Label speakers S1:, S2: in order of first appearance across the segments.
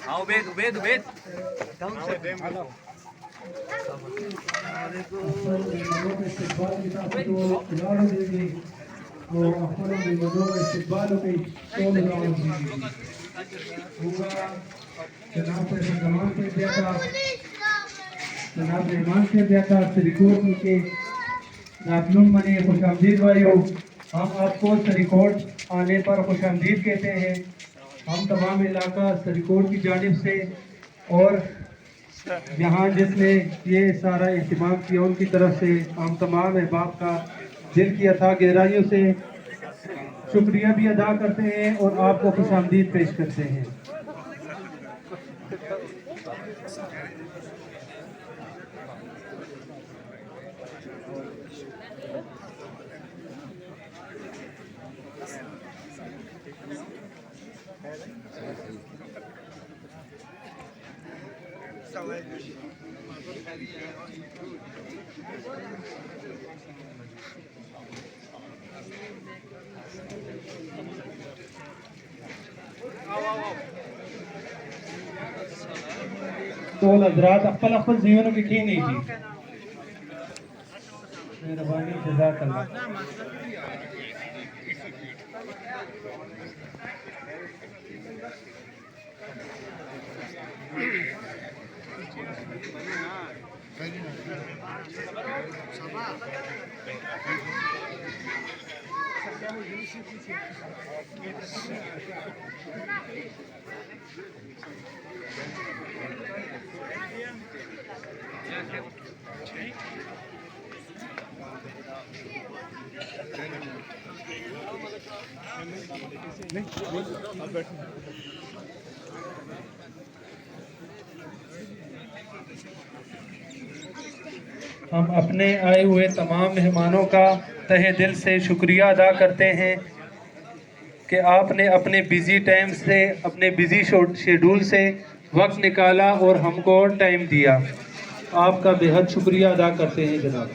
S1: आओ बेद बेद बेद
S2: जनाब रहमान से बेटा रिकॉर्ड के नाज़रीन मने खुशामदीद भाइयों, हम आपको रिकॉर्ड आने पर खुशामदीद कहते हैं। हम तमाम इलाका रिकॉर्ड की जानिब से और यहाँ जिसने ये सारा इंतजाम किया उनकी तरफ से हम तमाम अहबाब का दिल की अथा गहराइयों से शुक्रिया भी अदा करते हैं और आपको खुशामदीद पेश करते हैं। तो हजरात अक्ल अक्ल जीवन में की नहीं थी मेहरबानी जज़ाकल्लाह। हम अपने आए हुए तमाम मेहमानों का तहे दिल से शुक्रिया अदा करते हैं कि आपने अपने बिज़ी टाइम से अपने बिज़ी शेड्यूल से वक्त निकाला और हमको टाइम दिया। आपका बेहद शुक्रिया अदा करते हैं जनाब।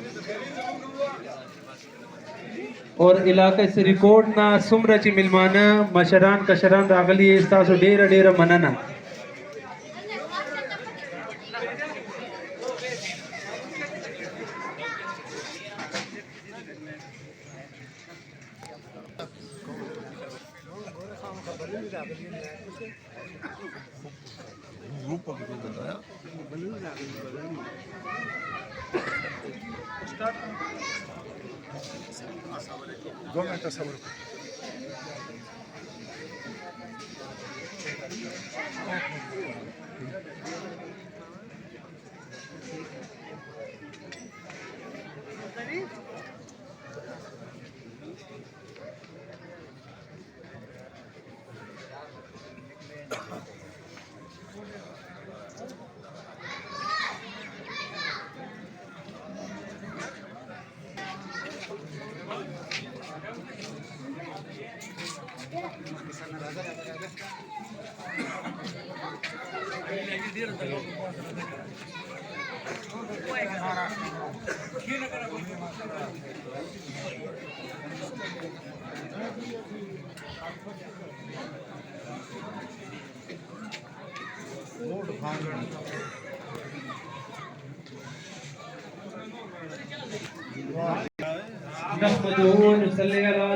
S2: और इलाके से रिकॉर्ड ना सुमरची मिलमाना मशरान कशरान रागली इस्तासो डेरा डेरा मनना।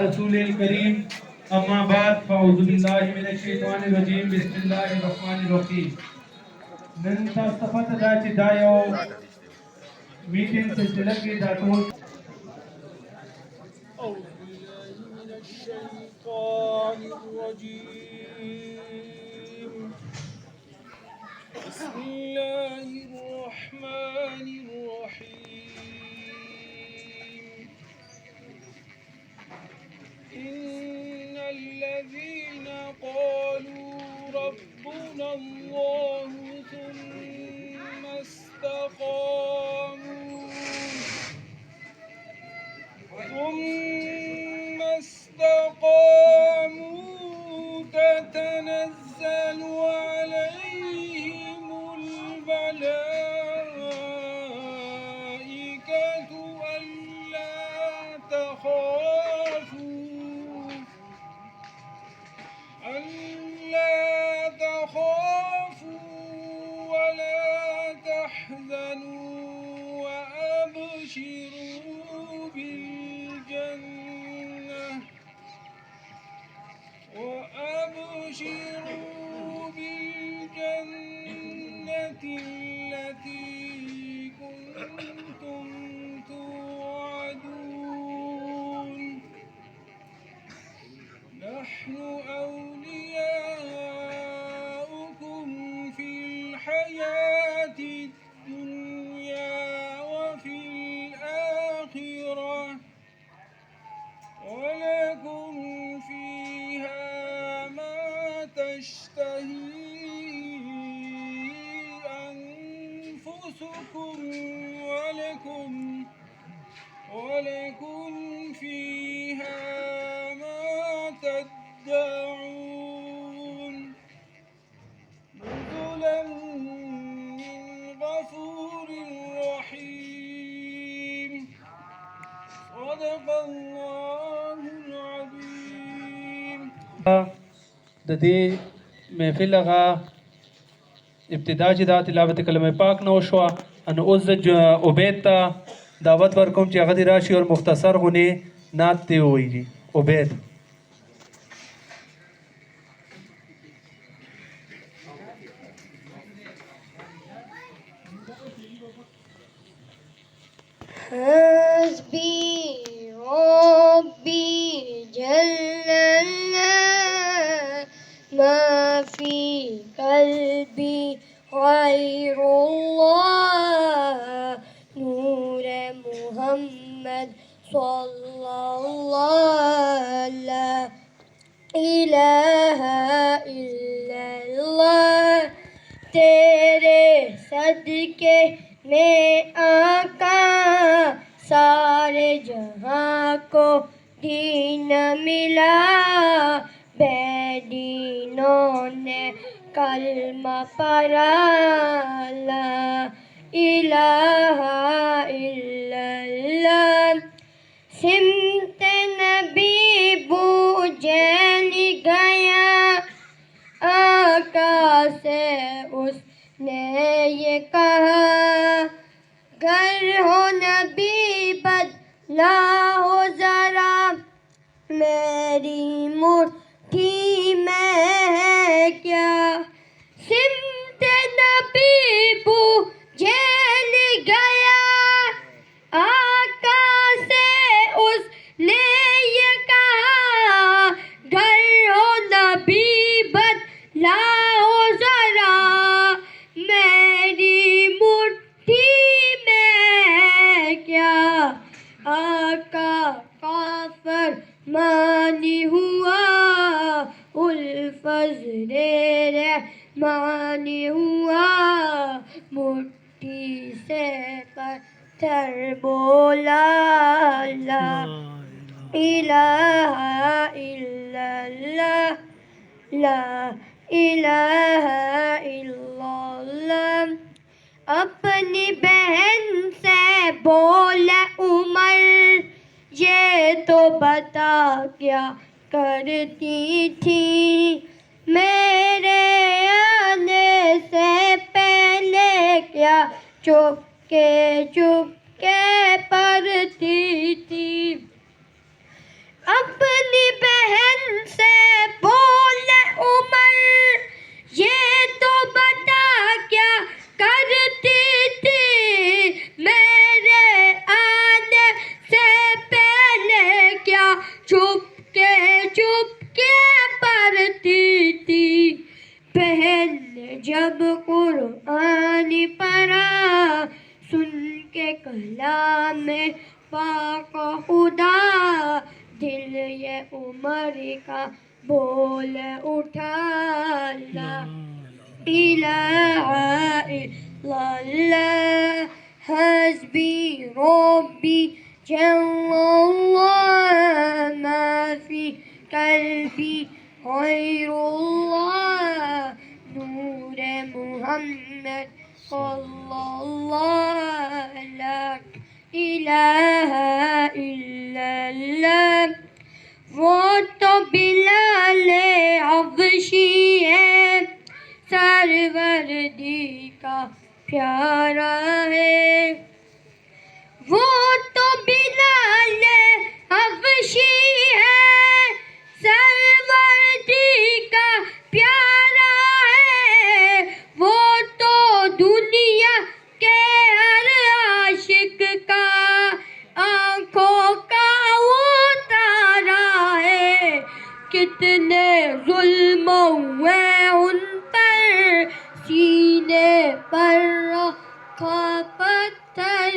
S2: रसूलिल करीम अम्मा बाद फ़अऊज़ु बिल्लाहि मिनश शैतानिर रजीम बिस्मिल्लाहिर रहमानिर रहीम। नंता सफत दाची दायो मीटिंग से चलके दातो
S3: الشيطان الرجيم. بسم الله الرحمن الرحيم. إن الذين قالوا ربنا الله ثم استقاموا تتنزل عليهم الملائكة ألا تخافوا ولا تحزنوا وأبشروا بالجنة التي كنتم توعدون. نحن أولياؤكم في الحياة الدنيا وفي الآخرة ولكم فيها ما تشتهي أنفسكم ولكم فيها ما تدعون. نزلا من غفور رحيم. صدق الله العظيم.
S2: د دې محفل هغه ابتدا چې دا تلاوت کلمه پاک نه وشوه نو اوس عبید ته دعوت ورکوم چې هغه دې راشي او مختصر غونې نعت دې ووایي. عبید
S4: حسبي ربي جل الله ما في قلبي غير الله نور محمد صلى الله لا إله إلا الله तेरे सदके में आका सारे जहां को दीन मिला बेदीनों ने कलमा पढ़ा ला इलाहा इल्लल्लाह सिमते नबी बूझन गया आका से उसने ये कहा गर हो नबी बदला हो जरा मेरी मुट्ठी में है क्या सिमते नबी बूझन गया आका से उसने ये कहा गर हो नबी बदलाओ जरा मेरी मुट्ठी में है क्या आका काफर मानी हुआ उल्फज़्रे रहमानी हुआ मुट्ठी से पत्थर बोला ला इलाहा इल्लल्लाह ला इलाहा इल्लल्लाह अपनी बहन से बोले उमर ये तो बता क्या करती थी मेरे आने से पहले क्या चुपके पढ़ती थी अपनी बहन से बोले उमर ये तो बता क्या करती थी मेरे आने से पहले क्या चुपके उमर का बोल उठा ला इलाहा इल्लल्लाह हस्बी रब्बी जल्लल्लाह मा फी कल्बी गैरुल्लाह नूर मुहम्मद सल्लल्लाहु ला इलाहा इल्लल्लाह वो तो बिलाल हबशी है सरवरदी का प्यारा है वो तो बिलाल हबशी है सरवरदी का प्यारा है वो तो दुनिया के हर आशिक का आंखों का वो तारा है कितने जुल्म हुए उन पर सीने पर रखा पत्थर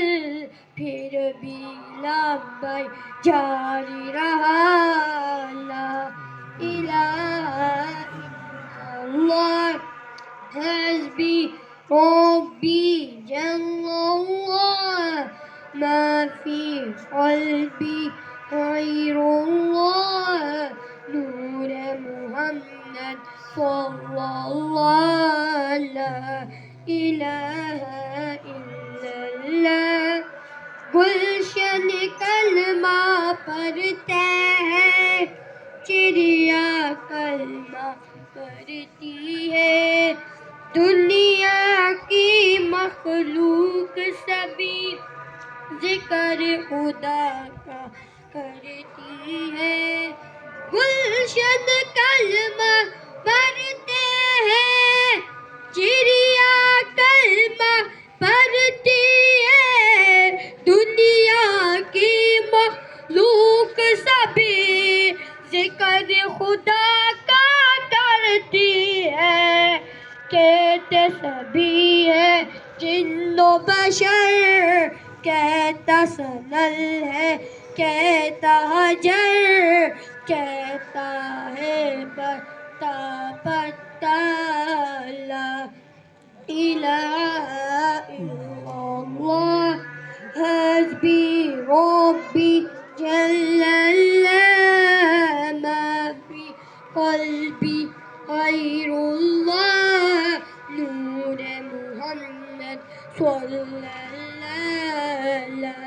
S4: फिर भी लंबा जारी रहा ला इलाहा इल्लल्लाह हस्बी रब्बी जल्लल्लाह मा फी क़ल्बी गैरुल्लाह नूर मुहम्मद सल्लल्लाहु ला इलाहा इल्लल्लाह गुलशन कलमा पढ़ते हैं चिड़िया कलमा पढ़ती है दुनिया की मखलूक सभी जिक्र खुदा का करती है गुलशन कलमा पढ़ते हैं चिड़िया कलमा पढ़ती है दुनिया की मखलूक सभी जिक्र खुदा का करती है कहते सभी है जिन्नो बशर कहता सनल है कहता हजर कहता है पत्ता पत्ता ला इलाहा इल्लल्लाह हस्बी रब्बी जल्लल्लाह मा फी क़ल्बी गैरुल्लाह नूर मुहम्मद सल्लल्लाहु ला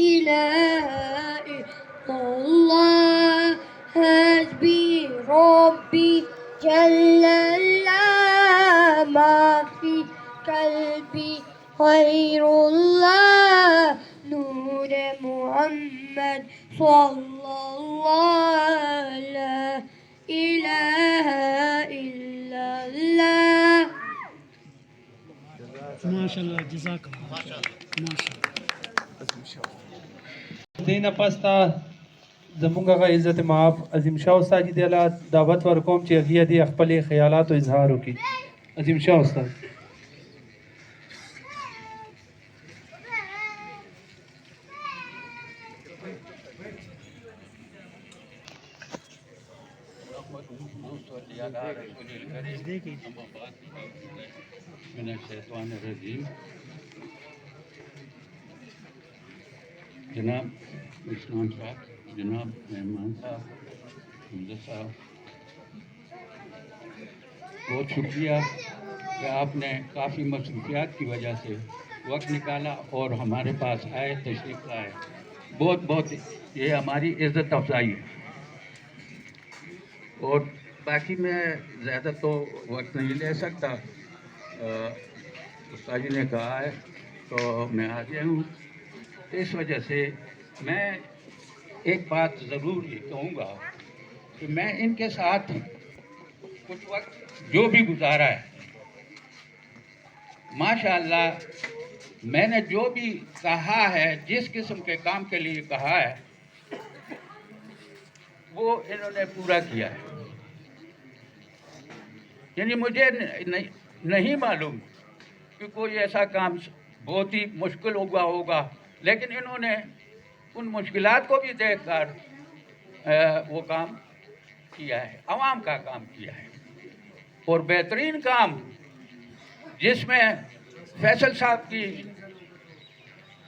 S4: इलाहा इल्लल्लाह हस्बी रब्बी जल्लल्लाह मा फी क़ल्बी गैरुल्लाह नूर मुहम्मद सल्लल्लाहु ला इलाहा इल्लल्लाह
S5: माशाल्लाह जज़ाकल्लाह माशाल्लाह
S2: دینه پستا زمونږ هغه عزت معاف عظیم شاه استاد جي دله دعوت ورکوم چې هغه دې خپل خیالات او اظهار وکړي عظیم شاه استاد
S6: जनाब इस्लाम साहब जनाब मेहमान साहब हमजा साहब बहुत शुक्रिया कि आपने काफ़ी मसरूफियात की वजह से वक्त निकाला और हमारे पास आए तशरीफ़ लाए बहुत बहुत ये हमारी इज़्ज़त अफजाई है और बाकी मैं ज़्यादा तो वक्त नहीं ले सकता उस्ताद जी ने कहा है तो मैं आ गया हूँ इस वजह से मैं एक बात ज़रूर ये कहूँगा कि मैं इनके साथ कुछ वक्त जो भी गुजारा है माशाअल्लाह मैंने जो भी कहा है जिस किस्म के काम के लिए कहा है वो इन्होंने पूरा किया है यानी मुझे नहीं मालूम कि कोई ऐसा काम बहुत ही मुश्किल हुआ होगा लेकिन इन्होंने उन मुश्किलात को भी देखकर वो काम किया है, आवाम का काम किया है। और बेहतरीन काम जिसमें फैसल साहब की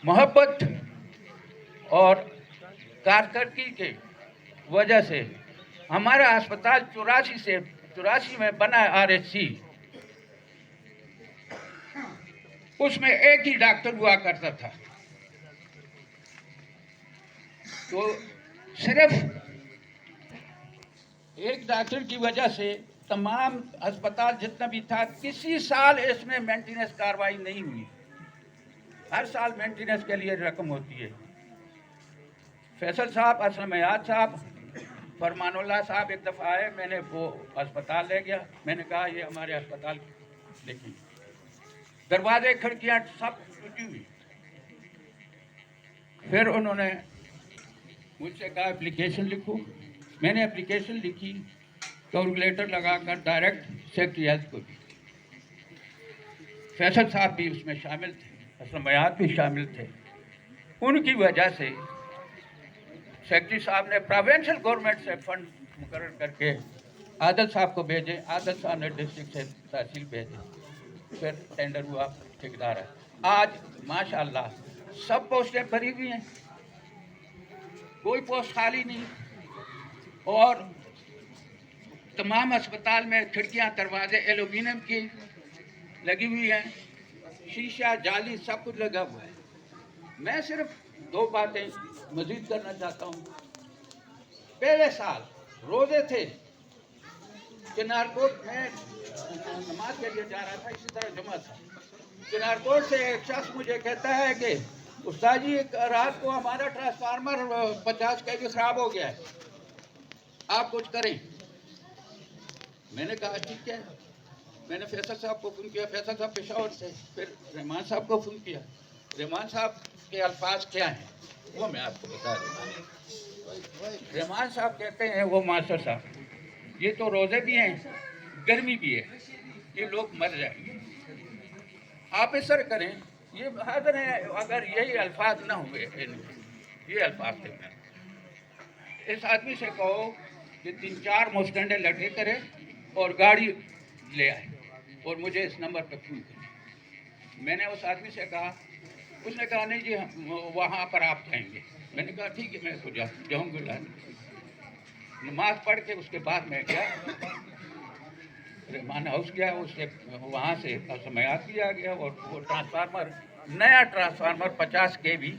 S6: मोहब्बत और कारकर्दगी के वजह से हमारा अस्पताल 84 में बना RHC, उसमें एक ही डॉक्टर हुआ करता था। तो सिर्फ एक डॉक्टर की वजह से तमाम अस्पताल जितना भी था, किसी साल इसमें मेंटेनेंस कार्रवाई नहीं हुई। हर साल मेंटेनेंस के लिए रकम होती है। फैसल साहब, असलम याद साहब, फरमानुल्लाह साहब एक दफ़ा आए, मैंने वो अस्पताल ले गया, मैंने कहा ये हमारे अस्पताल देखिए, दरवाजे खिड़कियाँ सब टूटी हुई। फिर उन्होंने मुझसे कहा एप्लीकेशन लिखो। मैंने एप्लीकेशन लिखी, कैलकुलेटर लगाकर डायरेक्ट सेक्रेटरी हेल्थ को दी। फैसल साहब भी उसमें शामिल थे, असलम याद भी शामिल थे। उनकी वजह से सेक्रेटरी साहब ने प्रोविंशियल गवर्नमेंट से फंड मुकर्रर करके आदल साहब को भेजे, आदल साहब ने डिस्ट्रिक्ट से तहसील भेजे, फिर टेंडर हुआ, ठेकेदार है। आज माशाल्लाह सब पोस्टें भरी हुई हैं, कोई पोस्ट खाली नहीं। और तमाम अस्पताल में खिड़कियां दरवाजे एल्यूमिनियम की लगी हुई हैं, शीशा जाली सब कुछ लगा हुआ है। मैं सिर्फ 2 बातें मजीद करना चाहता हूँ। पहले साल रोजे थे, चिनारकोट में नमाज के लिए जा रहा था, इसी तरह जमा था। चिनारकोट से एक शख्स मुझे कहता है कि उस्ताद जी रात को हमारा ट्रांसफार्मर 50 kV खराब हो गया है, आप कुछ करें। मैंने कहा ठीक है। मैंने फैसल साहब को फ़ोन किया, फैसल साहब पेशावर से, फिर रहमान साहब को फ़ोन किया। रहमान साहब के अल्फाज क्या हैं वो मैं आपको बता दूँ। रहमान साहब कहते हैं, वो मास्टर साहब, ये तो रोज़े भी हैं, गर्मी भी है, ये लोग मर जाएंगे, आप इसर करें। ये हाजिर है, अगर यही अल्फाज ना हुए, ये अल्फाज थे। इस आदमी से कहो कि 3-4 मुस्टंडे लड़के करे और गाड़ी ले आए और मुझे इस नंबर पर फ़ोन करें। मैंने उस आदमी से कहा, उसने कहा नहीं जी वहाँ पर आप जाएंगे। मैंने कहा ठीक है, मैं तो जाऊँगा। नमाज पढ़ के उसके बाद मैं गया, रहमान हाउस गया, उससे वहाँ से समयात लिया गया और वो ट्रांसफार्मर, नया ट्रांसफार्मर 50 kV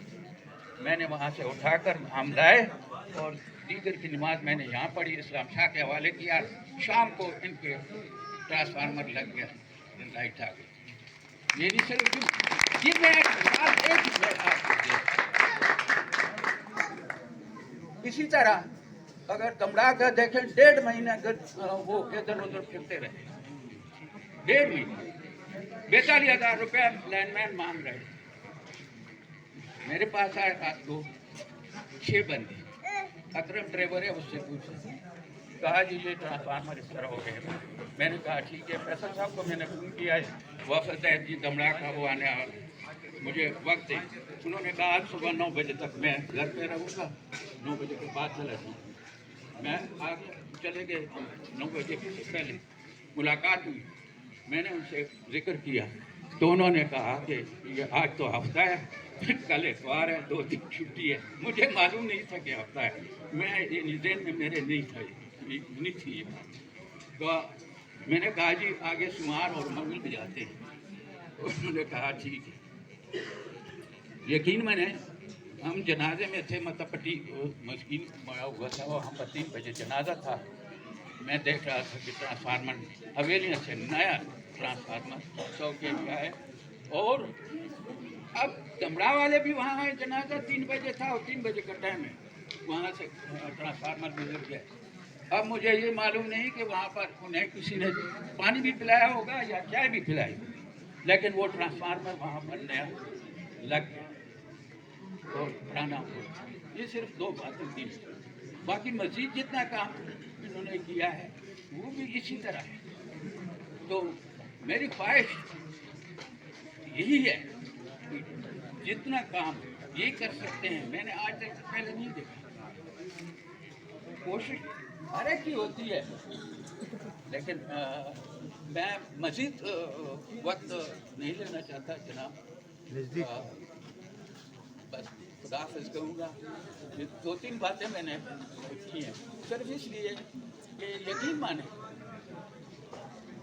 S6: मैंने वहाँ से उठाकर हम लाए और दीगर की नमाज मैंने यहाँ पढ़ी, इस्लाम शाह के हवाले किया। शाम को इनके ट्रांसफार्मर लग गया, लाइट आ गई। मेरी सिर्फ ये मैं इसी तरह अगर कमरा का देखें, 1.5 महीने अगर वो इधर उधर फिरते रहे, 1.5 महीने 42,000 रुपया लैंडमैन मांग रहे। मेरे पास आए रात को 6 बंदे, अकरम ड्राइवर है, उससे पूछे, कहा जी ये ट्रांसफार्मर इस तरह हो गए। मैंने कहा ठीक है। फैसल साहब को मैंने फ़ोन किया है, वफद है जी दमड़ा का, वो आने वाला, मुझे वक्त दें। उन्होंने कहा आज सुबह 9 बजे तक मैं घर पे रहूँगा, 9 बजे के बाद चला जाऊँगा। मैं आगे चले गए, 9 बजे से पहले मुलाकात हुई, मैंने उनसे जिक्र किया तो उन्होंने कहा कि ये आज तो हफ्ता है, कल इतवार है, 2 दिन छुट्टी है। मुझे मालूम नहीं था कि हफ्ता है, मैं ये निज़ाम में मेरे नहीं था, नहीं थी ये। तो मैंने कहा जी आगे सुमार और मंगल भी जाते हैं। उन्होंने कहा ठीक है। यकीन मैंने हम जनाजे में थे, मतलब पट्टी मस्किन बड़ा हुआ था, और हम 3 बजे जनाजा था। मैं देख रहा था कि ट्रांसफार्मर हवेलियों से नया ट्रांसफार्मर 100 kV का है। और अब दमड़ा वाले भी वहाँ आए, जनाजा 3 बजे था और 3 बजे का टाइम है, वहाँ से ट्रांसफार्मर गुजर गया। अब मुझे ये मालूम नहीं कि वहाँ पर उन्हें किसी ने पानी भी पिलाया होगा या चाय भी पिलाई, लेकिन वो ट्रांसफार्मर वहाँ पर नया लग गया और पुराना हो। ये सिर्फ 2 बातें थी, बाकी मज़ीद जितना काम इन्होंने किया है वो भी इसी तरह है। तो मेरी ख्वाहिश यही है कि जितना काम ये कर सकते हैं, मैंने आज तक पहले नहीं देखा। कोशिश हर एक की होती है, लेकिन मैं मज़ीद वक्त नहीं लेना चाहता जनाब। बस खुदा हाफ़िज़ कहूँगा। ये 2-3 बातें मैंने की हैं सिर्फ इसलिए कि यकीन माने,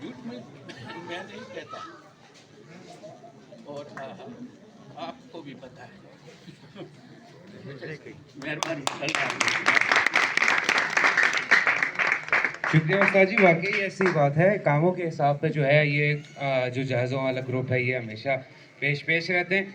S6: झूठ में मैं नहीं कहता, और आपको भी पता है। मेहरबानी।
S7: शुक्रिया उस्ताद जी, वाकई ऐसी बात है। कामों के हिसाब पे जो है ये जो जहाज़ों वाला ग्रुप है ये हमेशा पेश रहते हैं।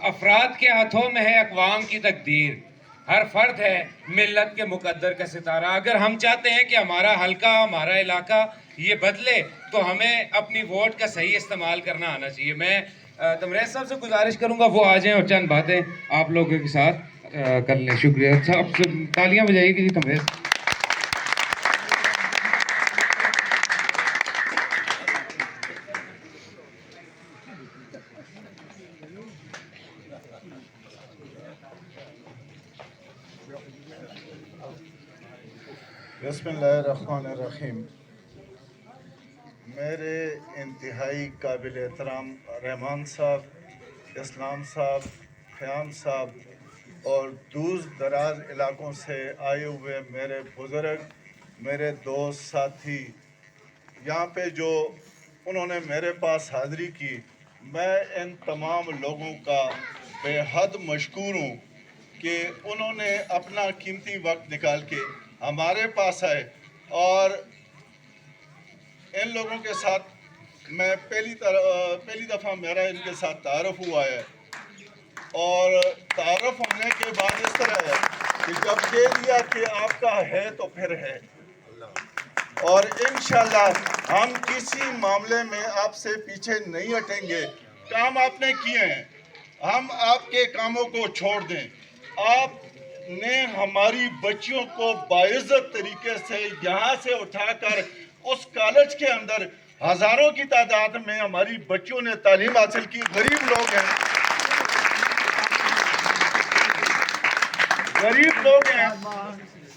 S7: अफराद के हाथों में है अक़वाम की तकदीर, हर फर्द है मिल्लत के मुकद्दर का सितारा। अगर हम चाहते हैं कि हमारा हल्का, हमारा इलाका ये बदले, तो हमें अपनी वोट का सही इस्तेमाल करना आना चाहिए। मैं तमरेज़ साहब से गुजारिश करूँगा वो आ जाएँ और चंद बातें आप लोगों के साथ कर लें। शुक्रिया साहब, तालियाँ बजाइएगा जी तमरेज़।
S8: बिस्मिल्लाहिर्रहमानिर्रहीम। मेरे इंतहाई काबिल एहतराम रहमान साहब, इस्लाम साहब, ख़याम साहब और दूर दराज इलाक़ों से आए हुए मेरे बुज़ुर्ग, मेरे दोस्त, साथी, यहाँ पे जो उन्होंने मेरे पास हाज़िरी की, मैं इन तमाम लोगों का बेहद मशकूर हूँ कि उन्होंने अपना कीमती वक्त निकाल के हमारे पास आए। और इन लोगों के साथ मैं पहली दफ़ा मेरा इनके साथ तारुफ़ हुआ है, और तारुफ़ होने के बाद इस तरह है कि जब कह दिया कि आपका है तो फिर है, और इंशाल्लाह हम किसी मामले में आपसे पीछे नहीं हटेंगे। काम आपने किए हैं, हम आपके कामों को छोड़ दें। आपने हमारी बच्चियों को बाइज्जत तरीके से यहाँ से उठाकर उस कॉलेज के अंदर हज़ारों की तादाद में हमारी बच्चियों ने तालीम हासिल की। गरीब लोग हैं,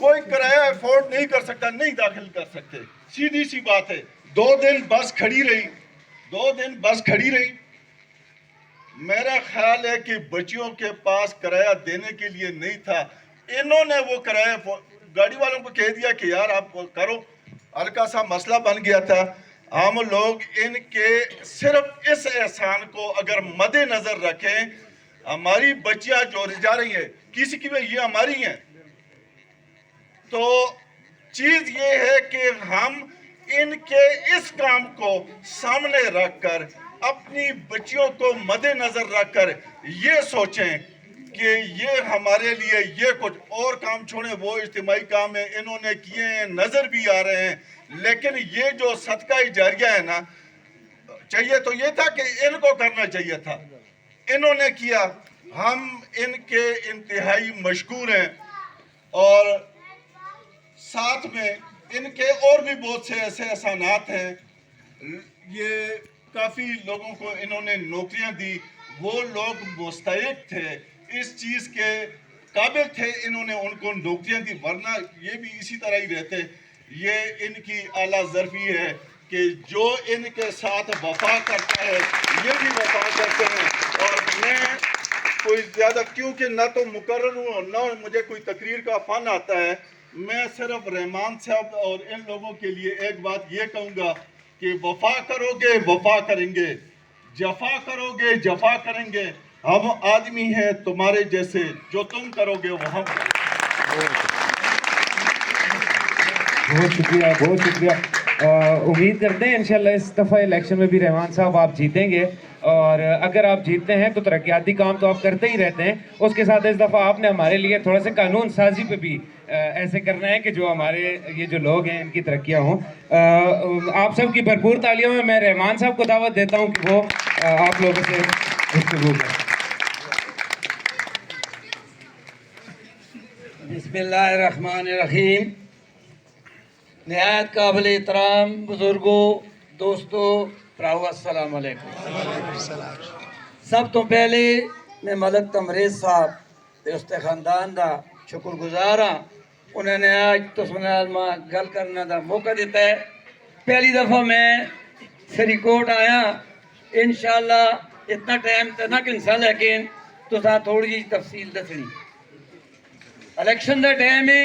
S8: कोई किराया अफोर्ड नहीं कर सकता, नहीं दाखिल कर सकते, सीधी सी बात है। 2 दिन बस खड़ी रही। मेरा ख्याल है कि बच्चियों के पास किराया देने के लिए नहीं था, इन्होंने वो किराया गाड़ी वालों को कह दिया कि यार आप करो, हल्का सा मसला बन गया था। हम लोग इनके सिर्फ इस एहसान को अगर मद्देनजर रखें, हमारी बच्चियां जो जा रही हैं किसी की भी, ये हमारी हैं, तो चीज ये है कि हम इनके इस काम को सामने रखकर, अपनी बच्चियों को मद्देनजर रखकर ये सोचें कि ये हमारे लिए ये कुछ और काम छोड़ें, वो इज्तिमाई काम है इन्होंने किए हैं, नज़र भी आ रहे हैं, लेकिन ये जो सदका जारिया है ना, चाहिए तो ये था कि इनको करना चाहिए था, इन्होंने किया। हम इनके इंतहाई मशकूर हैं, और साथ में इनके और भी बहुत से ऐसे एहसानात हैं। ये काफ़ी लोगों को इन्होंने नौकरियां दी, वो लोग मुस्तहिक थे, इस चीज़ के काबिल थे, इन्होंने उनको नौकरियां दी, वरना ये भी इसी तरह ही रहते। ये इनकी आला ज़र्फ़ी है कि जो इनके साथ वफा करता है ये भी वफा करते हैं। और मैं कोई ज़्यादा, क्योंकि ना तो मुकर्रर हूँ और ना मुझे कोई तकरीर का फ़न आता है, मैं सिर्फ रहमान साहब और इन लोगों के लिए एक बात ये कहूँगा कि वफा करोगे वफा करेंगे, जफा करोगे जफा करेंगे। हम आदमी हैं तुम्हारे जैसे, जो तुम करोगे वो हम करेंगे।
S7: बहुत शुक्रिया। उम्मीद करते हैं इंशाल्लाह इस दफ़ा इलेक्शन में भी रहमान साहब आप जीतेंगे, और अगर आप जीतते हैं तो तरक्याती काम तो आप करते ही रहते हैं, उसके साथ इस दफ़ा आपने हमारे लिए थोड़ा सा कानून साजी पे भी ऐसे करना है कि जो हमारे ये जो लोग हैं इनकी तरक्कियाँ हों। आप सब की भरपूर तालियों में मैं रहमान साहब को दावत देता हूँ कि वो आप लोगों से गुफ्तगू करें।
S9: बिस्मिल्लाहिर्रहमानिर्रहीम। नहायत काबिल एहतराम बुजुर्गों, दोस्तों, भराओ, अस्सलाम वालेकुम। सब तो पहले मैं मलक तमरेज़ साहब ते उसके खानदान का शुक्रगुजार हाँ उन्होंने आज तो मैं गल करने का मौका दिता है। पहली दफ़ा मैं फरीदकोट आया, इंशाअल्लाह इतना टाइम तो ना घिंसा, लेकिन तुसा थोड़ी जी तफसील दसनी। इलेक्शन का टाइम है,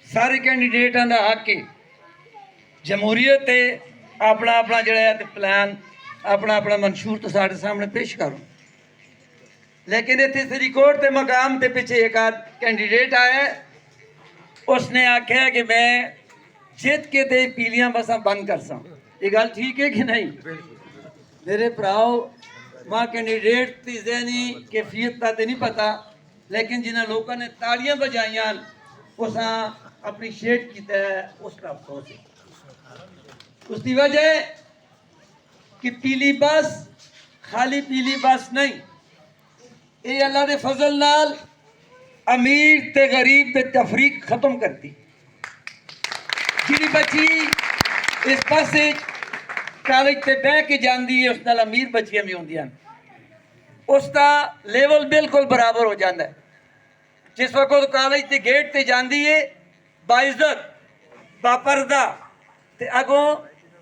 S9: सारे कैंडीडेटां का हक है, जमहूरीयत है, अपना अपना जड़ा प्लान अपना अपना मंशूर तो साढ़े सामने पेश करो। लेकिन इतने फरीदकोट के मकाम के पिछे एक आध कैंडीडेट आया, उसने आख्या कि मैं जित के ते पीलियां बसा बंद कर सा। ये गल ठीक है कि नहीं? मेरे भराओ, वहाँ कैंडीडेट की जहनी कैफियत का तो नहीं पता, लेकिन जिन्हें लोगों ने तालियां बजाइया उस अपनी शेड किया है, उसका अफसोस है। उसकी वजह कि पीली बस खाली पीली बस नहीं, ये अल्लाह के फजल नाल अमीर ते गरीब ते तफरीक खत्म करती। जी बच्ची इस बस कॉलेज से बह के जाती है, उस नाल अमीर बच्चियां भी होंदियां, उसका लेवल बिल्कुल बराबर हो जाता है। जिस वक्त कॉलेज के गेट से जाती है बाइज्जत बापरदा, ते अगों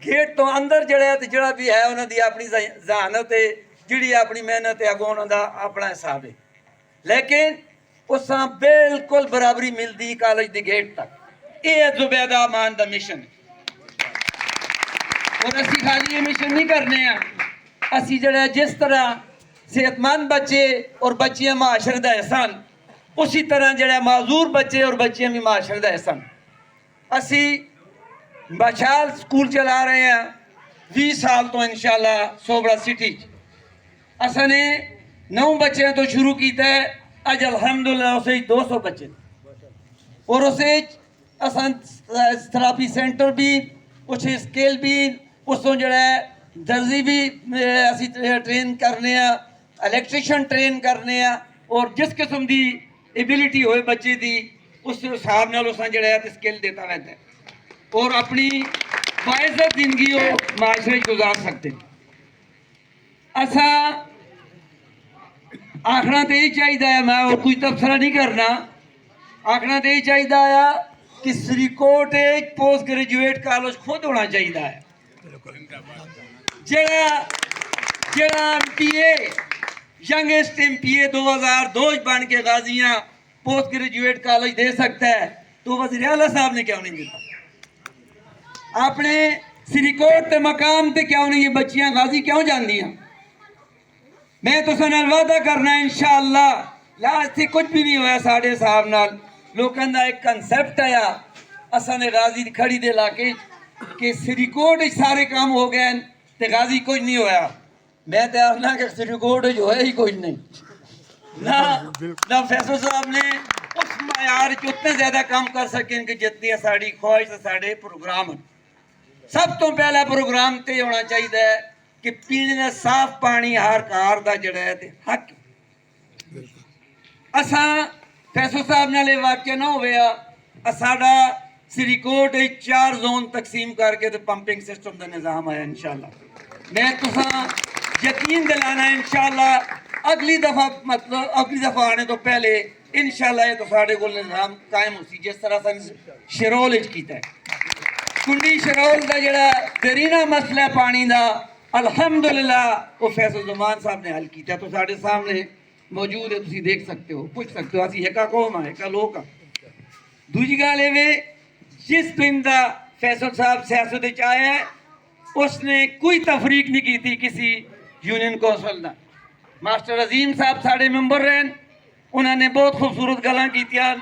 S9: गेट तो अंदर जड़ा भी है उन्होंने अपनी जहानत है, जी अपनी मेहनत है, अगों उन्होंने अपना हिसाब है, लेकिन उस बिल्कुल बराबरी मिलती कॉलेज के गेट तक। ये जुबैदा अमान का मिशन है। और असी खाली ये मिशन नहीं करने, असी जड़ा जिस तरह सेहतमंद बच्चे और बच्चियां माशरे का हिस्सा, उसी तरह जड़ा माजूर बच्चे और बच्चियां भी माशरे का हिस्सा। असी बाशाल स्कूल चला रहे हैं 20 साल तो इंशाल्लाह सोबड़ा सिटी। असने 9 बच्चों तो शुरू किया है, अज अलहमदुलिल्लाह उसे 200 बच्चे, और उसे असन थेरापी सेंटर भी, उसे स्केल भी, उसों जड़ा दर्जी भी असी ट्रेन करने, इलैक्ट्रीशियन ट्रेन करने, और जिस किस्म की एबिलिटी होए बच्चे की उस हिसाब नाल उस जड़ा स्किल देता रहता है, और अपनी बाइज्जत जिंदगी वो माशरे गुजार सकते। असा आखना तो यही चाहिए, मैं और कोई तबसरा नहीं करना, आखना तो यही चाहिए कि फरीदकोट पोस्ट ग्रेजुएट कॉलेज खुद होना चाहिए है। जड़ा MPA यंगेस्ट MPA 2002 बन के गाजियां पोस्ट ग्रेजुएट कॉलेज दे सकता है, तो वज़ीर आला साहब ने क्यों नहीं दिया? अपने फरीदकोट के मकाम ते क्यों नहीं ये बच्चियां गाजी क्यों जांदियां? मैं तो नाल वादा करना इंशाअल्लाह, लास्ट से कुछ भी नहीं होया साढ़े हिसाब नाल। लोगों का एक कंसैप्ट आया असा ने गाजी खड़ी दे इलाके कि फरीदकोट सारे काम हो गए ते गाजी कुछ नहीं होया। मैं तो आखना कि फरीदकोट होया ही कुछ नहीं ना फैसल साहब ने उस मयार च उतने ज्यादा काम कर सकें कि जितनी साड़ी ख्वाहिश साढ़े प्रोग्राम। सब तो पहला प्रोग्राम ते होना चाहिए कि पीने का साफ पानी हर घर का जड़ा है ते हक। असा फैसल साहब नाल वाक्य ना होया, साडा फरीदकोट 4 जोन तकसीम करके तो पंपिंग सिस्टम का निज़ाम आया। इंशाअल्लाह मैं तुसा यकीन दिलाना इंशाअल्लाह अगली दफ़ा, मतलब अगली दफ़ा आने तो पहले इंशाअल्लाह ये तो साढ़े को निज़ाम कायम हो, जिस तरह से शरोल किया है। कुंडी शरोल का जड़ा दरीना मसला पानी का अल्हम्दुलिल्लाह वो फैसल ज़मान साहब ने हल किया, तो साढ़े सामने मौजूद है, तुम देख सकते हो, पूछ सकते हो। असी एका कौम है, एका लोग हाँ। दूजी गल ये जिस दिन का फैसल साहब सियासत आया है उसने कोई तफरीक नहीं की थी किसी यूनियन कौंसल का। मास्टर अजीम साहब साढ़े मैंबर रहे, उन्होंने बहुत खूबसूरत गल्लां कीतियां,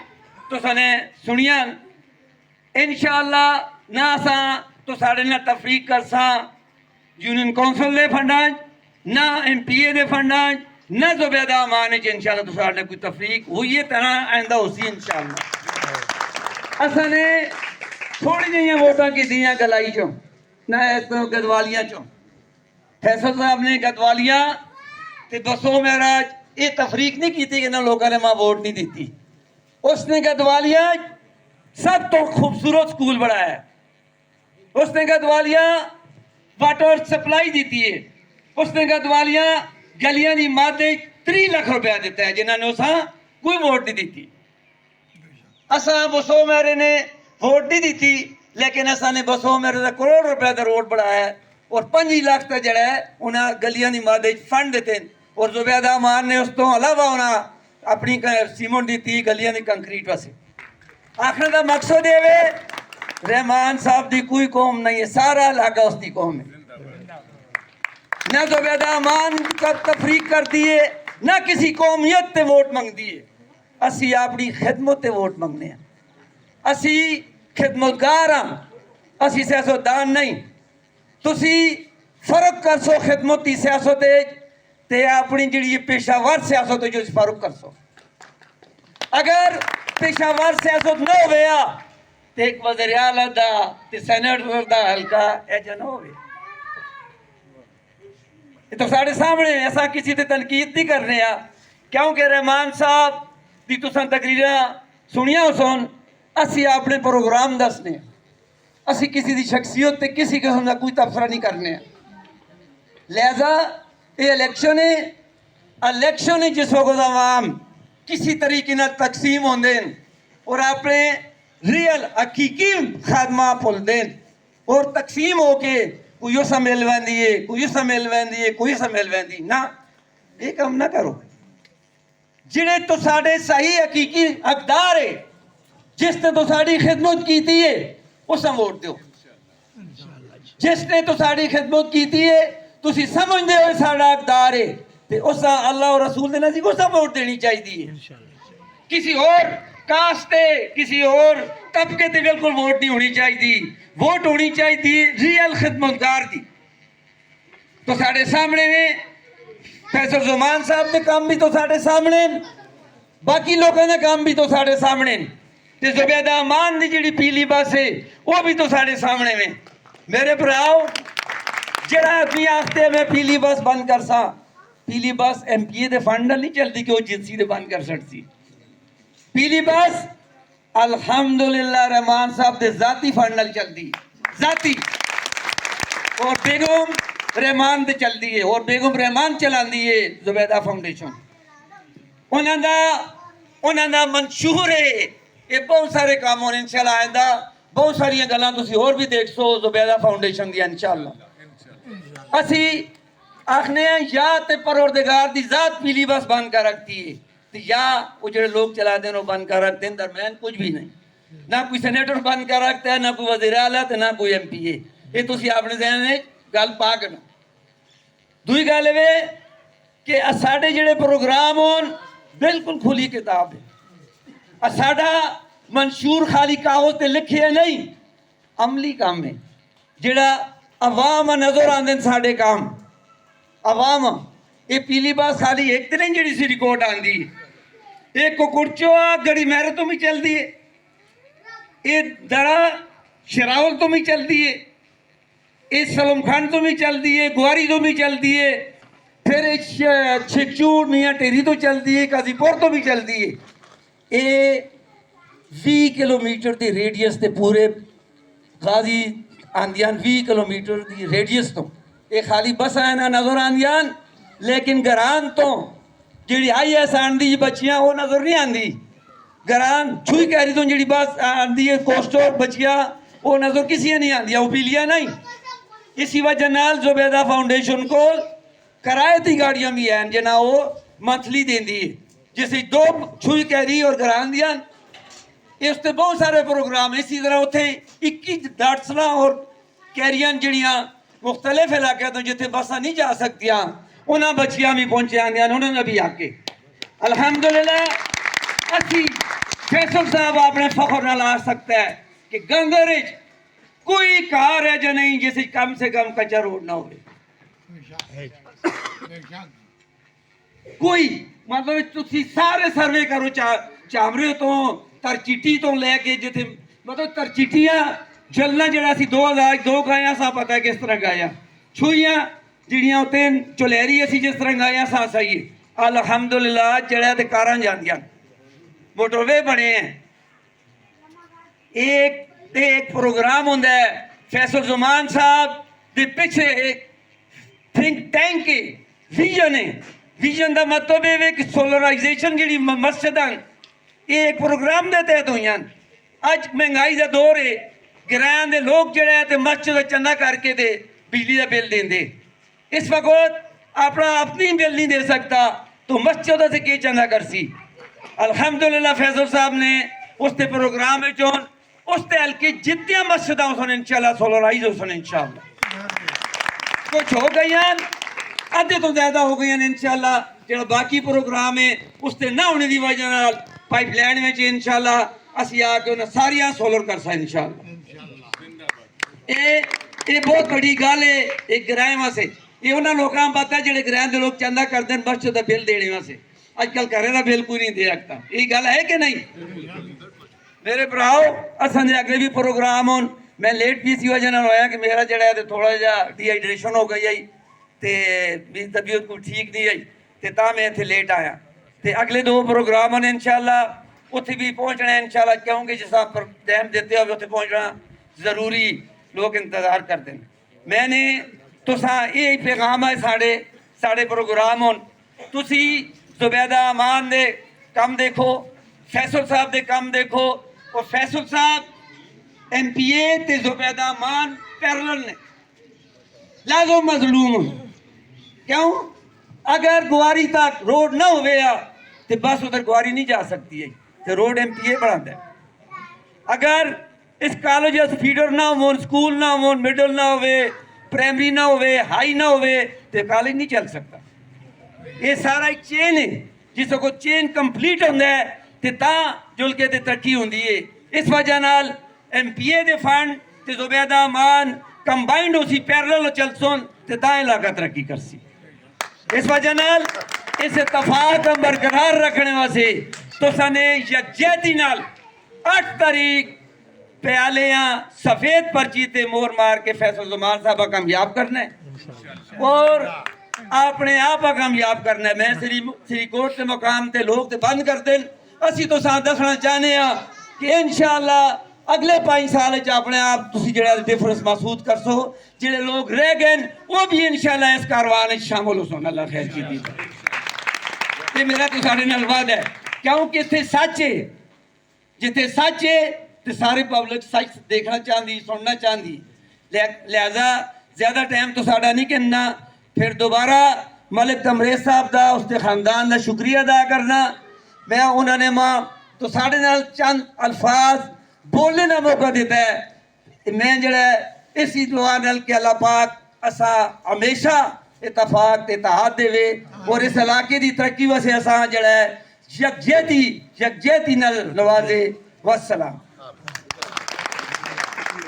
S9: तुसाने सुनिया। इंशाअल्लाह ना असा तो साढ़े ना तफरीक कर सा यूनियन कौंसल के फंडां, ना MPA के फंडां, ना जुबैदा अमान इंशाअल्लाह तो साढ़े कोई तफरीक हुई है तरह आइंदा होसी इंशाअल्लाह। असा ने थोड़ी जी वोटा की गलाई चो ना इस तो गदवालिया चो। फैसल साहब ने गदवालिया ते बसो महाराज ये तफरीक नहीं की कि ना लोगों ने मां वोट नहीं दी। उसने गदवालिया सब तो खूबसूरत स्कूल बनाया, उसने गदवालिया वाटर सप्लाई दी है, उसने गदवालिया गलियां की मद 3 लाख रुपया दिता है जिन्होंने उस कोई वोट नहीं दी। असा बसो मेरे ने वोट नहीं दी, लेकिन असा ने बसो मेरे का करोड़ रुपए का रोड बढ़ाया और 5 लाख का जड़ा है उन्हें गलियां की मद फंड दिते और जुबैदा मान ने उस तो अलावा उन्हें अपनी सीमेंट दी गलियां की कंक्रीट वास्ते। आखने का मकसद ये रहमान साहब की कोई कौम नहीं है, सारा इलाका उसकी कौम है। ना जुबैदा मान का तफरीक करती है, ना किसी कौमियत ते वोट मंगती है। असी अपनी खिदमत ते वोट मंगने हैं, असी खिदमतगार हाँ, असी सियासतदान नहीं। तुसी फर्क कर सो खिदमती सियासत ते अपनी जी पेशावर सियासत जो फर्क कर सो। अगर पेशावर सियासत न होया तो एक वज़ीर आला दा ते सेनेटर दा हल्का ऐजा न होवे। ये तो साढ़े सामने ऐसा किसी ते तनकीद नहीं करने आ, क्योंकि रहमान साहब दी तुसां तकरीरां सुनिया सुन, असी अपने प्रोग्राम दसने, असी किसी की शख्सियत ते किसी किस्म का कोई तबसरा नहीं करने। लिहाजा ये इलेक्शन है जिस वक्त आवाम किसी तरीके ना तकसीम होंगे और अपने रियल हकीकी खादमा भुल दें और तकसीम होके कोई उस मिल वैंदी है, कोई उस मिल वैंदी है, कोई उस मिल वैंदी ना, ये काम ना करो। जिन्हें तो साढ़े सही हकीकी हकदार है, जिसने तो साड़ी खिदमत की है उस वोट दो। जिसने तो साड़ी खिदमत की है तुसी समझते हो साड़ा हकदार है तो उस अल्लाह और रसूल ने नज़दीक उस वोट देनी चाहिए। किसी और कास्ते किसी और तबके ते बिल्कुल वोट नहीं होनी चाहिए। वोट होनी चाहिए रियल खिदमतगार दी। तो साढ़े सामने ने फैसल जुमान साहब के काम भी तो साढ़े सामने, बाकी लोगों के काम भी तो साढ़े सामने, ते जुबैदा अमान दी जिहड़ी पीली बस है वो भी तो साढ़े सामने में। मेरे भराओ जरा आदमी आखते मैं पीली बस बंद कर सा, पीली बस MPA दे फंड नहीं चलती कि वो जिंसी दे बंद कर सकती। पीली बस अल्हम्दुलिल्लाह रहमान साहब दे जाती फंड नाल चलती, जाती, और बेगम रहमान दे चलती है और बेगम रहमान चलाती है जुबैदा फाउंडेशन। उन्होंने मंशूर है ये बहुत सारे काम होने इंशाल्लाह। आइंदा बहुत सारिया गल्लां तुसीं होर भी देख सो जुबैदा फाउंडेशन दी इंशाल्लाह। असी आखने या ते परवरदिगार दी जात पीली बस बंद कर रखती है तो या वो जो लोग चला दें वो बंद कर रखते हैं। दरम्यान कुछ भी नहीं, ना कोई सेनेटर बंद कर रखता है, ना कोई वज़ीर आला ते ना कोई MPA। ये तुसीं अपने ज़हन में गल पा के ना। दूई गल वे कि साढ़े जिहड़े प्रोग्राम होन बिल्कुल खुली किताब है। साडा मंशूर खाली कागज ते लिखे नहीं, अमली काम है जिहड़ा अवाम नजर आंदे साडे काम अवाम। ये पीली बस खाली एक दिन जिहड़ी सी रिकॉर्ड आंदी, एक कुकुरचो गड़ी मैरे तो भी चलती है, ये दड़ा शरावल तो भी चलती है, ये सलम खान तो भी चलती है, गुआरी तो भी चलती है, फिर छिकचूर मियाँ टेरी तो चलती है, काजीपुर तो भी चलती है। ये 20 किलोमीटर की रेडियस से पूरे गाजी आंदियान 20 किलोमीटर की रेडियस तो ये खाली बस आए ना नजर आंदियान, लेकिन गरान तो जी IS आंदी बच्चियां वो नजर नहीं आंदी। गरान छुई कैरी तो जी बस आंदी है कोस्टो बच्चियां वो नजर किसी नहीं आंदी, वो पीलिया नहीं। इसी वजह नाल जुबैदा फाउंडेशन को किराए गाड़ियां भी हैं जिन्हें वो मंथली देंदी है, जिसे 2 छुई कैरी और गरान दियां। इस ते बहुत सारे प्रोग्राम इसी तरह उत्थे 21 डाटसला और कैरियां जड़ियां मुख्तलिफ इलाके तो जिथे बसा नहीं जा सकतियां उन्होंने बच्चियां भी पहुंचे आंदियां उन्होंने भी आके अल्हम्दुलिल्लाह। असी फैसल साहब अपने फखर नाल आ सकता है कि गंगर कोई कार है जो नहीं जिसे कम से कम कच्चा रोड ना हो। कोई मतलब तुसी सारे सर्वे करो चामरे तो तरचिटी तो लैके जिथे मतलब तरचिटियां चलना जरा 2002 गाया सा पता है किस तरह गाया, छुइयां जिहड़ियां उत्ते चुलैरी असी जिस तरह गाया सा सही। अल्हम्दुलिल्लाह जड़ा ते कारां जांदियां, मोटरवे बने हैं। एक प्रोग्राम होंदा है फैसल जुमान साहब दे पिछे एक थिंक टैंक है, विजन है। विजन का मतलब है कि सोलराइजेशन जी मस्जिदां ये एक प्रोग्राम के तहत हुई अज महंगाई का दौर है ग्रां के लोग जोड़े है मस्जिद चंदा करके ते बिजली का बिल देंगे इस वक्त अपना अपनी बिल नहीं दे सकता तो मस्जिद से की चंदा कर सी अल्हम्दुलिल्लाह फैसल साहब ने उसके प्रोग्राम में उसते हल्के जितनी मस्जिद उसन इंशाल्लाह सोलराइज उसन इंशाल्लाह कुछ हो गई अद्धे तो ज्यादा हो गई इंशाल्लाह जो बाकी प्रोग्राम है उससे ना होने की वजह नाल पाइपलाइन में इंशाल्लाह असी आके उन्हें सारिया सोलर कर सा इंशाल्लाह ये बहुत बड़ी गल है एक ग्रां वास्ते ये उन्होंने लोगों को पता है जो ग्रां के लोग चंदा करते हैं मस्जिद का बिल देने वास्ते अजकल घरें का बिल कोई नहीं दे सकता ये गल है कि नहीं मेरे भराओ असन दे अगले भी प्रोग्राम हो मैं लेट भी इसी वजह नाल होया कि मेरा जड़ा है थोड़ा जा डिहाइड्रेशन हो गई है ते मेरी तबीयत कोई ठीक नहीं आई ते ता मैं इत्थे लेट आया ते अगले 2 प्रोग्राम ने इंशाल्लाह उत्थे भी पहुंचना है इंशाल्लाह क्योंकि जिस आप टाइम देते हो उत्थे पहुंचना जरूरी लोग इंतजार करते हैं मैंने तुसा यही पैगाम है साढ़े साढ़े प्रोग्राम हो तुसी जुबैदा अमान दे कम देखो फैसल साहब दे कम देखो और फैसल साहब MPA ते जुबैदा अमान पैरेलल ने लाजो मजलूम क्यों अगर गुआरी तक रोड ना होवे तो बस उधर गुआरी नहीं जा सकती है तो रोड MPA बढ़ाता है अगर इस कॉलेज फीडर ना हो स्कूल ना हो मिडल ना हो प्राइमरी ना हो हाई ना हो तो कॉलेज नहीं चल सकता ये सारा एक चेन है जिस को चेन कंप्लीट होंगे तो ता जुल के तरक्की होंगी है इस वजह नाल MPA दे फंड ते जुबैदा अमान कंबाइंड उसी पैरेलल चल सुन ते ता इलाका तरक्की कर सी इस वजह नाल इस इत्तफाक बरकरार रखने वास्ते तुसा ने यकजहती नाल 8 तारीख प्यालियां सफेद पर्ची ते मोहर मार के फैसल जुमान साहब कामयाब करना है और अपने आप कामयाब करना है मैं श्री कोट के मुकाम ते लोग ते बंद कर देन असी तो दसना चाहते हैं कि इंशाअल्लाह अगले 5 साल अपने आप जो डिफरेंस महसूस कर सो जो लोग रह गए वो भी इंशाअल्लाह इस कारवान शामिल हो सोन अल्लाह खैर की ये मेरा तो साढ़े नाल वादा है क्योंकि इतने सच है जिथे सच है तो सारी पब्लिक सच देखना चाहती सुनना चाहती लिहाजा ज्यादा टाइम तो साड़ा नहीं कहना फिर दोबारा मलिक तमरेज साहब का उसके खानदान का शुक्रिया अदा करना मैं उन्होंने माँ तो साढ़े नाल चंद अल्फाज बोलने का मौका देता है मैं जड़ा इसी दुआ नाल के अल्लाह पाक असा हमेशा इतफाक इत्तेहाद देवे और इस इलाके की तरक्की वास्ते असा जड़ा यकजहती नाल नवाजे वस्सलाम।